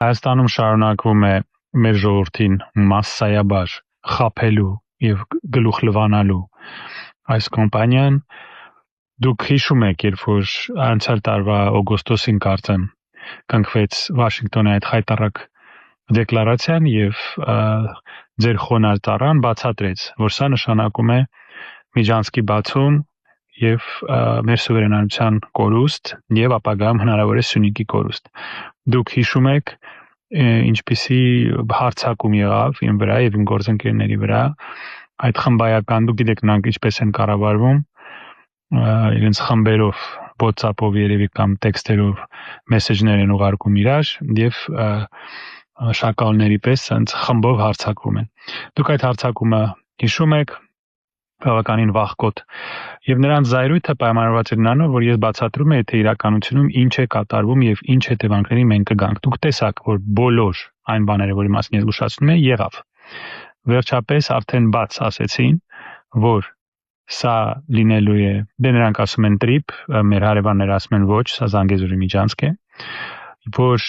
Հայաստանում շարունակվում է մեր ժողովրդին մասսայաբար խաբելու եւ գլուխ լվանալու այս կամպանիան։ Դուք հիշում եք, երբ որ անցյալ տարվա օգոստոսին կարծեմ կնքվեց Վաշինգտոնի այդ խայտառակ դեկլարացիան եւ ձեր խոնարհ ծառան բացատրեց, որ սա նշանակում է միջանցքի բացում եւ մեր սուվերենության կորուստ եւ ապագայում հնարավոր է Սյունիքի կորուստ։ Դուք հիշում եք ինչպիսի հարցակում եղավ իմ վրա եւ իմ գործընկերների վրա այդ խմբայական, դուք գիտեք նրանք ինչպես են կառավարվում, իրենց խմբերով WhatsApp-ով երևի կամ տեքստերով մեսեջներ են ուղարկում իրար եւ շակալների պես ցած խմբով հարցակվում են։ Դուք այդ հարցակումը հիշում եք, բավականին վախկոտ, եւ նրանց զայրույթը պայմանավորված էր նրանով, որ ես բացատրում եմ, թե իրականությունում ինչ է կատարվում եւ ինչ հետևանքների մենք կգանք։ Դուք տեսաք, որ բոլոր այն բաները, որի մասին ես զգուշացնում եմ, եղավ։ Վերջապես արդեն բաց ասեցին, որ սա լինելու է, դե նրանք ասում են տրիպ, մեր հարևանները ասում են ոչ, սա Զանգեզուրի միջանցք է, որ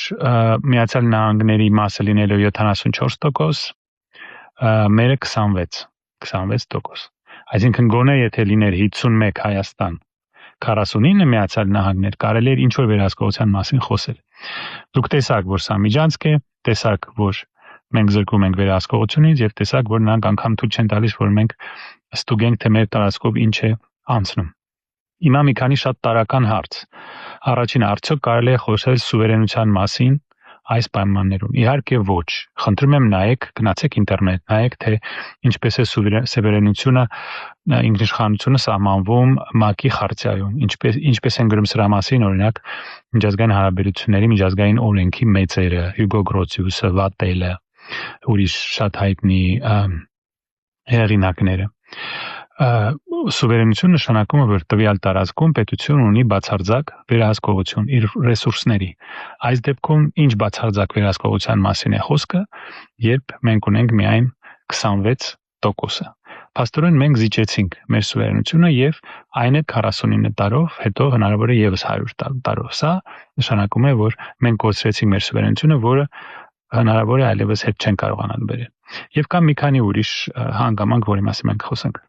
Միացյալ Նահանգների մասը լինելու 74%, մերը 26%։ Այսինքն գոնե եթե լիներ 51 Հայաստան, 49 Միացյալ Նահանգներ, կարելի էր ինչ-որ վերահսկողության մասին խոսել։ Դուք տեսաք, որ սա միջանցք է, տեսաք, որ մենք զրկում ենք վերահսկողությունից եւ տեսաք, որ նրանք անգամ թույլ չեն տալիս, որ մենք ստուգենք, թե մեր տարածքով ինչ է անցնում։ Հիմա մի քանի շատ տարական հարց։ Առաջին, արդյոք կարելի է խոսել սուվերենության մասին այս պայմաններում։ Իհարկե ոչ։ Խնդրում եմ նայեք, գնացեք ինտերնետ, նայեք, թե ինչպես է սուվերենությունը, ինքնիշխանությունը սահմանվում ՄԱԿ-ի խարտիայում, ինչպես են գրում սրա մասին, օրինակ, միջազգային հարաբերությունների միջազգային օրենքի մեծերը, Հյուգո Գրոցիուսը, Վատելը, ուրիշ շատ հայտնի հեղինակները։ Սուվերենություն նշանակում է, որ տվյալ տարածքում պետություն ունի բացարձակ վերահսկողություն իր ռեսուրսների։ Այս դեպքում ինչ բացարձակ վերահսկողության մասին է խոսքը, երբ մենք ունենք միայն 26%-ը։ Փաստորեն մենք զիջեցինք մեր սուվերենությունը եւ այն է 49 տարով, հետո հնարավոր է եւս 100 տարով։ Սա նշանակում է, որ մենք կորցրեցինք մեր սուվերենությունը, որը հնարավոր է այլևս հետ չեն կարողանալ բերել։ Եվ կա մի քանի ուրիշ հանգամանք, որի մասին մենք խոսենք։